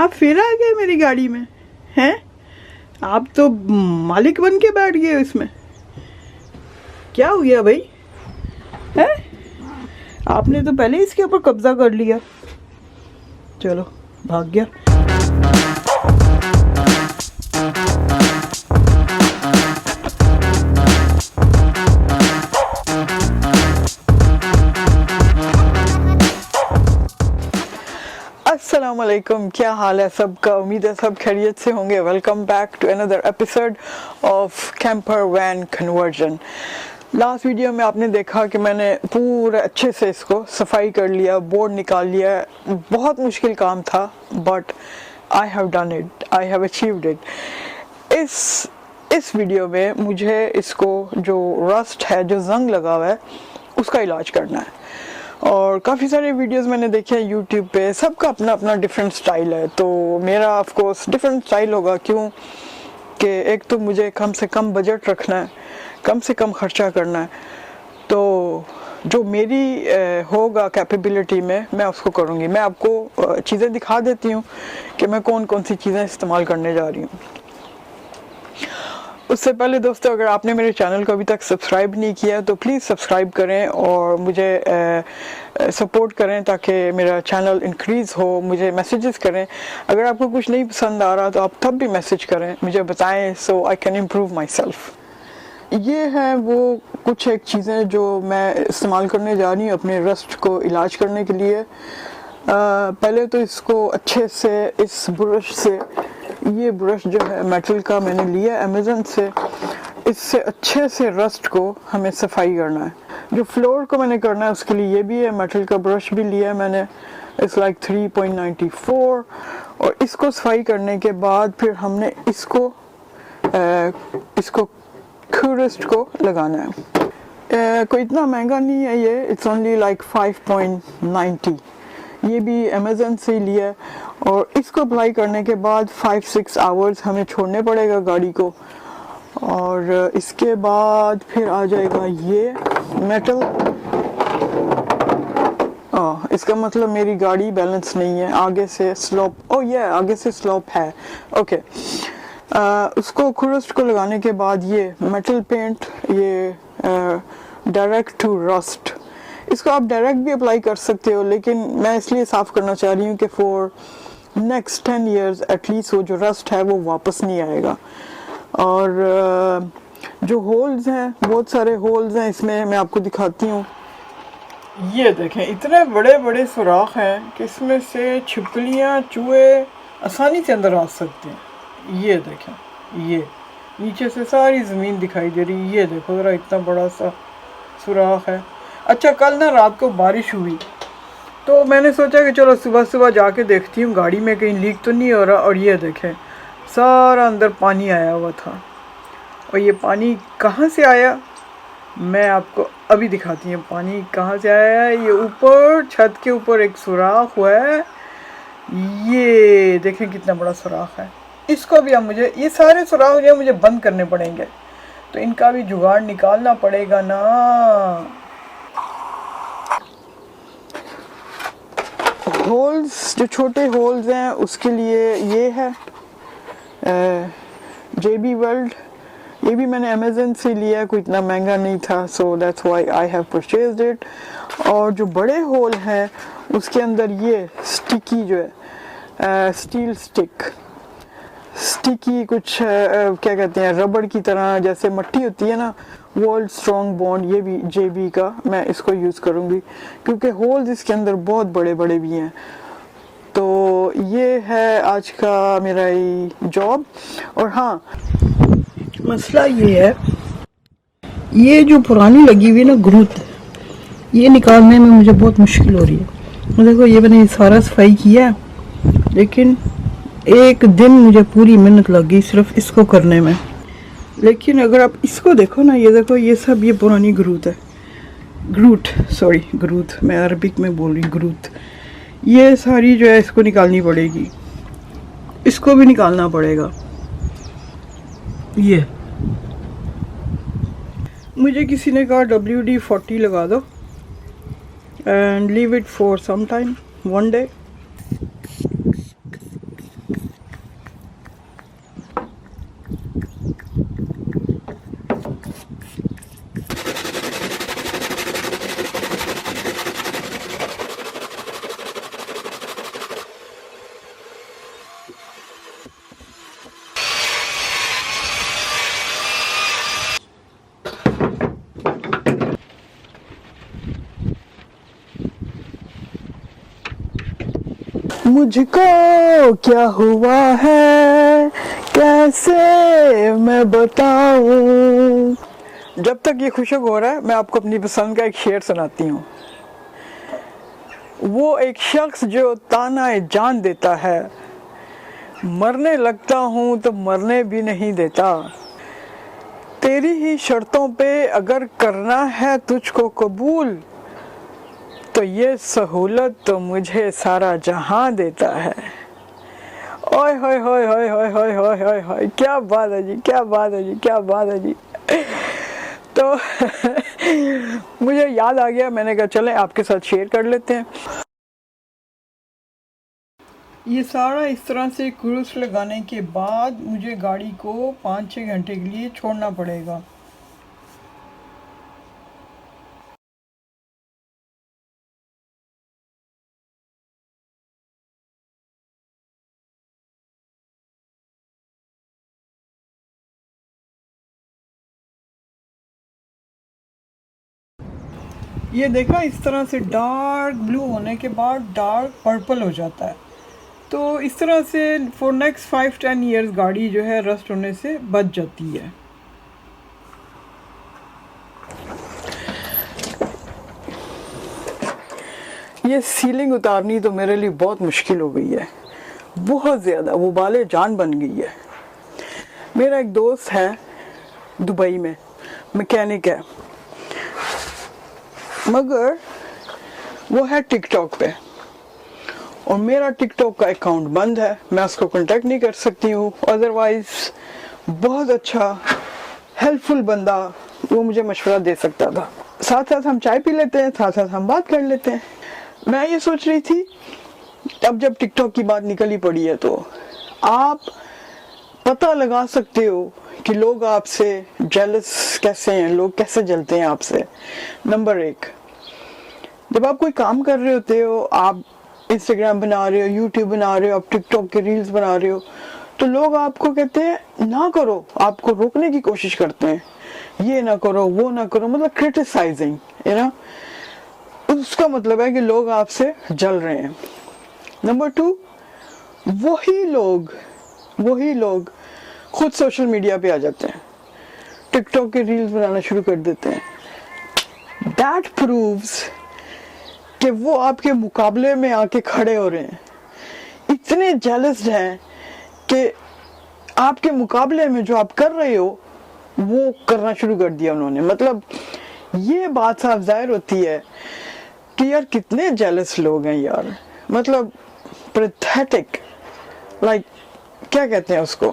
आप फिर आ गए मेरी गाड़ी में हैं? आप तो मालिक बन के बैठ गए इसमें। क्या हो गया भाई? हैं? आपने तो पहले इसके ऊपर कब्जा कर लिया। चलो भाग गया। अस्सलाम वालेकुम, क्या हाल है सबका? उम्मीद है सब खैरियत से होंगे। Welcome back to another episode of camper van conversion. Last video में आपने देखा कि मैंने पूरा अच्छे से इसको सफाई कर लिया, बोर्ड निकाल लिया। बहुत मुश्किल काम था, but I have done it, I have achieved it. इस वीडियो में मुझे इसको जो रस्ट है, जो जंग लगा हुआ है, उसका इलाज करना है। और काफ़ी सारे वीडियोस मैंने देखे हैं यूट्यूब पे, सबका अपना अपना डिफरेंट स्टाइल है। तो मेरा ऑफ कोर्स डिफरेंट स्टाइल होगा, क्यों कि एक तो मुझे कम से कम बजट रखना है, कम से कम खर्चा करना है। तो जो मेरी होगा कैपेबिलिटी में, मैं उसको करूँगी। मैं आपको चीज़ें दिखा देती हूँ कि मैं कौन कौन सी चीज़ें इस्तेमाल करने जा रही हूँ। उससे पहले दोस्तों, अगर आपने मेरे चैनल को अभी तक सब्सक्राइब नहीं किया तो प्लीज़ सब्सक्राइब करें और मुझे सपोर्ट करें ताकि मेरा चैनल इंक्रीज़ हो। मुझे मैसेजेस करें। अगर आपको कुछ नहीं पसंद आ रहा तो आप तब भी मैसेज करें, मुझे बताएं, so I can improve myself. ये है वो कुछ एक चीज़ें जो मैं इस्तेमाल करने जा रही हूँ अपने रस्ट को इलाज करने के लिए। पहले तो इसको अच्छे से इस ब्रश से, ये ब्रश जो है मेटल का मैंने लिया अमेज़न से, इससे अच्छे से रस्ट को हमें सफाई करना है। जो फ्लोर को मैंने करना है उसके लिए ये भी है, मेटल का ब्रश भी लिया है मैंने, इट्स लाइक 3.94। और इसको सफाई करने के बाद फिर हमने इसको रस्ट को लगाना है। कोई इतना महंगा नहीं है ये, इट्स ओनली लाइक 5.90। ये भी अमेज़न से लिया है। और इसको अप्लाई करने के बाद 5-6 आवर्स हमें छोड़ने पड़ेगा गाड़ी को। और इसके बाद फिर आ जाएगा ये मेटल। इसका मतलब मेरी गाड़ी बैलेंस नहीं है, आगे से स्लोप, आगे से स्लोप है। ओके, उसको खुरस्ट को लगाने के बाद ये मेटल पेंट, ये डायरेक्ट टू रस्ट, इसको आप डायरेक्ट भी अप्लाई कर सकते हो, लेकिन मैं इसलिए साफ़ करना चाह रही हूँ कि फॉर नेक्स्ट 10 years एटलीस्ट वो जो रस्ट है वो वापस नहीं आएगा। और जो होल्स हैं, बहुत सारे होल्स हैं इसमें, मैं आपको दिखाती हूँ। ये देखें, इतने बड़े बड़े सुराख हैं कि इसमें से छिपकलियाँ, चूहे आसानी से अंदर आ सकते हैं। ये देखें, ये नीचे से सारी ज़मीन दिखाई दे रही है। ये देखो ज़रा, इतना बड़ा सा सुराख है। अच्छा, कल ना रात को बारिश हुई तो मैंने सोचा कि चलो सुबह सुबह जाके देखती हूँ गाड़ी में कहीं लीक तो नहीं हो रहा। और ये देखें, सारा अंदर पानी आया हुआ था। और ये पानी कहाँ से आया मैं आपको अभी दिखाती हूँ। पानी कहाँ से आया है? ये ऊपर छत के ऊपर एक सुराख हुआ है। ये देखें कितना बड़ा सुराख है। इसको भी अब मुझे, ये सारे सुराख जो है मुझे बंद करने पड़ेंगे, तो इनका भी जुगाड़ निकालना पड़ेगा ना। होल्स, जो छोटे होल्स हैं उसके लिए ये है JB Weld। ये भी मैंने अमेज़न से लिया, कोई इतना महंगा नहीं था, so that's why I have purchased it. और जो बड़े होल हैं उसके अंदर ये स्टिकी जो है, स्टील स्टिकी कुछ क्या कहते हैं, रबड़ की तरह, जैसे मट्टी होती है ना, वर्ल्ड स्ट्रॉन्ग बॉन्ड, ये भी JB का मैं इसको यूज़ करूँगी क्योंकि होल्स इसके अंदर बहुत बड़े बड़े भी हैं। तो ये है आज का मेरा जॉब। और हाँ, मसला ये है, ये जो पुरानी लगी हुई ना ग्रूथ, ये निकालने में मुझे बहुत मुश्किल हो रही है। देखो, ये मैंने सारा सफाई किया, लेकिन एक दिन मुझे पूरी मेहनत लग गई सिर्फ इसको करने में। लेकिन अगर आप इसको देखो ना, ये देखो, ये सब ये पुरानी ग्रूथ है, ग्रूथ, मैं अरबिक में बोल रही ग्रूथ। ये सारी जो है इसको निकालनी पड़ेगी, इसको भी निकालना पड़ेगा। ये मुझे किसी ने कहा WD-40 लगा दो and leave it for some time, 1 day। मुझको क्या हुआ है कैसे मैं बताऊं। जब तक ये खुशक हो रहा है मैं आपको अपनी पसंद का एक शेर सुनाती हूँ। वो एक शख्स जो ताना जान देता है, मरने लगता हूँ तो मरने भी नहीं देता। तेरी ही शर्तों पे अगर करना है तुझको कबूल, तो ये सहूलत तो मुझे सारा जहां देता है। ओए होए होए होए होए होए होए होए होए, क्या बात है जी, क्या बात है जी, क्या बात है जी। तो मुझे याद आ गया, मैंने कहा चलें आपके साथ शेयर कर लेते हैं। ये सारा इस तरह से क्रूज लगाने के बाद मुझे गाड़ी को 5-6 घंटे के लिए छोड़ना पड़ेगा। ये देखा, इस तरह से डार्क ब्लू होने के बाद डार्क पर्पल हो जाता है। तो इस तरह से फॉर नेक्स्ट 5-10 ईयर्स गाड़ी जो है रस्ट होने से बच जाती है। ये सीलिंग उतारनी तो मेरे लिए बहुत मुश्किल हो गई है, बहुत ज़्यादा, वो बाले जान बन गई है। मेरा एक दोस्त है दुबई में, मैकेनिक है, मगर वो है टिकटॉक पे और मेरा टिकटॉक का अकाउंट बंद है, मैं उसको कांटेक्ट नहीं कर सकती हूँ। अदरवाइज बहुत अच्छा हेल्पफुल बंदा, वो मुझे मशवरा दे सकता था। साथ साथ हम चाय पी लेते हैं, साथ साथ हम बात कर लेते हैं। मैं ये सोच रही थी, अब जब टिकटॉक की बात निकली पड़ी है तो आप पता लगा सकते हो कि लोग आपसे जेलस कैसे हैं, लोग कैसे जलते हैं आपसे। नंबर 1, जब आप कोई काम कर रहे होते हो, आप इंस्टाग्राम बना रहे हो, यूट्यूब बना रहे हो, आप टिकटॉक के रील्स बना रहे हो, तो लोग आपको कहते हैं ना करो, आपको रोकने की कोशिश करते हैं, ये ना करो, वो ना करो, मतलब क्रिटिसाइजिंग, है ना। उसका मतलब है कि लोग आपसे जल रहे हैं। नंबर 2, वही लोग खुद सोशल मीडिया पे आ जाते हैं, टिकटॉक के रील्स बनाना शुरू कर देते हैं। दैट प्रूव्स कि वो आपके मुकाबले में आके खड़े हो रहे हैं, इतने जेलस्ड हैं कि आपके मुकाबले में जो आप कर रहे हो वो करना शुरू कर दिया उन्होंने। मतलब ये बात साफ जाहिर होती है कि यार कितने जेलस लोग हैं यार, मतलब पैथेटिक, लाइक क्या कहते हैं उसको,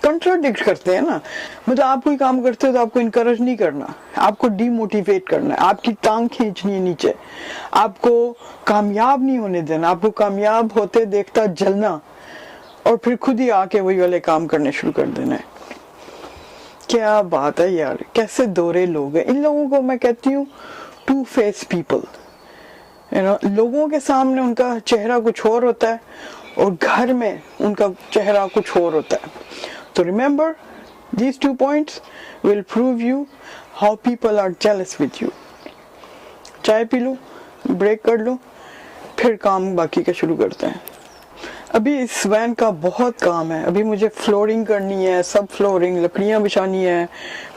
कंट्राडिक्ट करते हैं ना। मतलब आप कोई काम करते हो तो आपको इनकरेज नहीं करना, आपको डीमोटिवेट करना है, आपकी टांग खींचनी है नीचे, आपको कामयाब नहीं होने देना, आपको कामयाब होते देखता जलना और फिर खुद ही आके वही वाले काम करने शुरू कर देना है। क्या बात है यार, कैसे दोरे लोग हैं। इन लोगों को मैं कहती हूँ टू फेस पीपल, लोगों के सामने उनका चेहरा कुछ और होता है और घर में उनका चेहरा कुछ और होता है। तो remember, these 2 points will prove you how people are jealous with you। चाय पी लो, ब्रेक कर लो, फिर काम बाकी का शुरू करते हैं। अभी इस वैन का बहुत काम है, अभी मुझे फ्लोरिंग करनी है, सब फ्लोरिंग, लकड़ियाँ बिछानी है,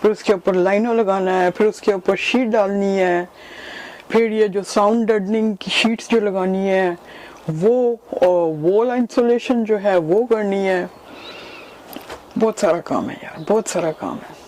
फिर उसके ऊपर लाइनों लगाना है, फिर उसके ऊपर शीट डालनी है, फिर ये जो साउंड डेडनिंग की शीट्स जो लगानी है वो, और वॉल इंसुलेशन जो है वो करनी है। बहुत सारा काम है यार, बहुत सारा काम है।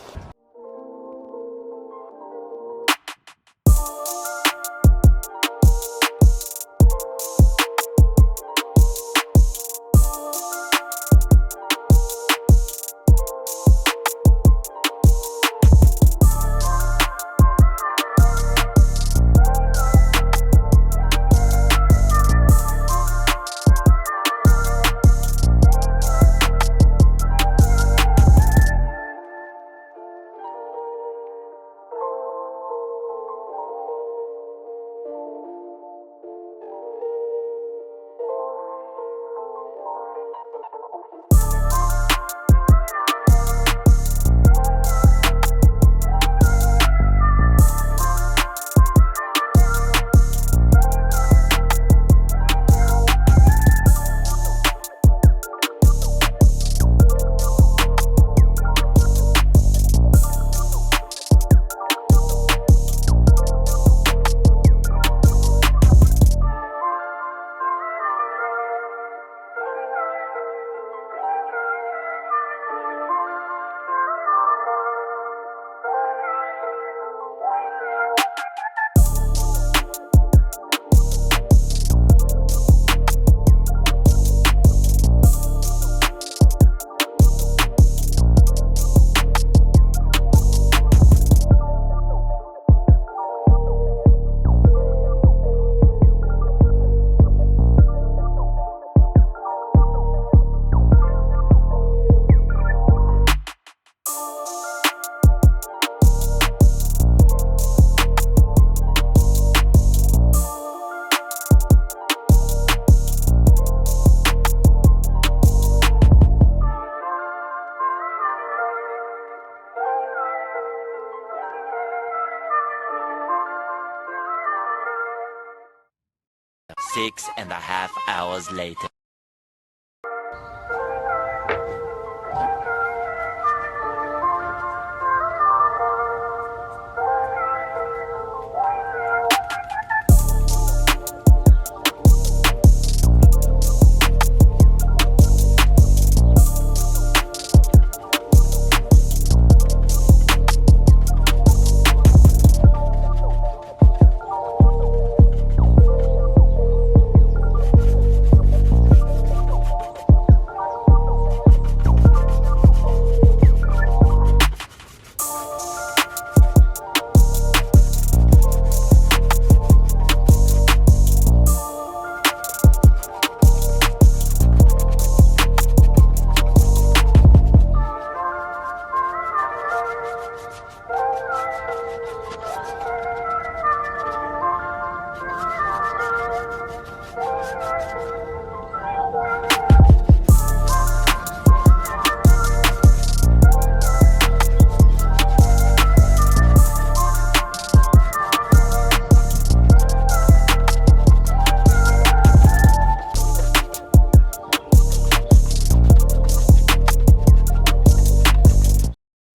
6.5 hours later.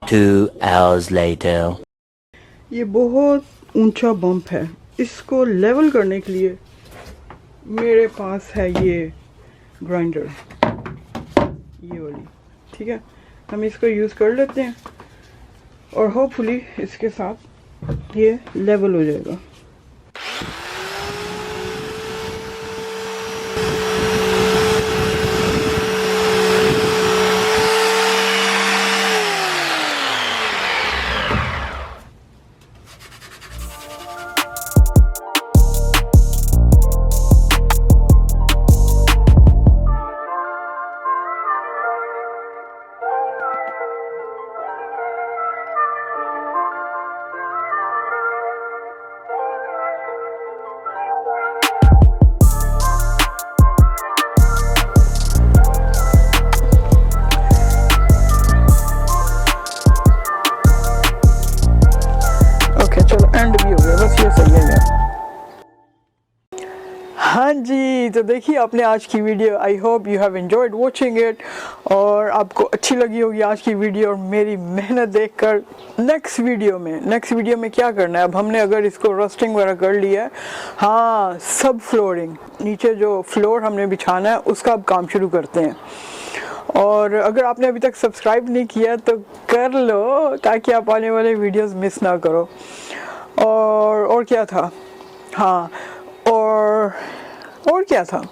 Two hours later. ये बहुत ऊंचा बम्प है, इसको लेवल करने के लिए मेरे पास है ये ग्राइंडर, ये वाली, ठीक है। हम इसको यूज़ कर लेते हैं और होपफुली इसके साथ ये लेवल हो जाएगा। एंड भी हो गया, बस ये सही है यार। हाँ जी, तो देखिए आपने आज की video, I hope you have enjoyed watching it और आपको अच्छी लगी होगी आज की वीडियो और मेरी मेहनत देखकर। नेक्स्ट वीडियो में क्या करना है, अब हमने अगर इसको रस्टिंग वगैरह कर लिया है, हाँ सब फ्लोरिंग, नीचे जो फ्लोर हमने बिछाना है उसका अब काम शुरू करते हैं। और अगर आपने अभी तक सब्सक्राइब नहीं किया तो कर लो ताकि आप आने वाले वीडियोस मिस ना करो। और क्या था, हाँ और क्या था,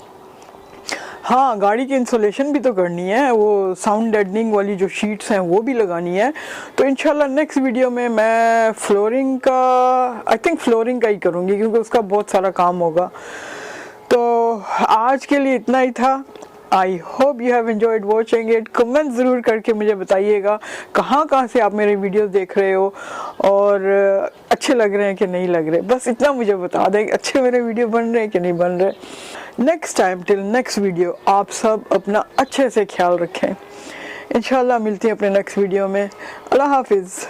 हाँ गाड़ी की इंसुलेशन भी तो करनी है, वो साउंड डेडनिंग वाली जो शीट्स हैं वो भी लगानी है। तो इंशाल्लाह नेक्स्ट वीडियो में मैं फ्लोरिंग का ही करूँगी क्योंकि उसका बहुत सारा काम होगा। तो आज के लिए इतना ही था। I hope you have enjoyed watching it. Comment ज़रूर करके मुझे बताइएगा कहाँ से आप मेरे वीडियोस देख रहे हो और अच्छे लग रहे हैं कि नहीं लग रहे, बस इतना मुझे बता दें अच्छे मेरे वीडियो बन रहे हैं कि नहीं बन रहे। Next time till next video आप सब अपना अच्छे से ख्याल रखें। इंशाल्लाह मिलती हैं अपने नेक्स्ट वीडियो में। अल्लाह हाफिज़।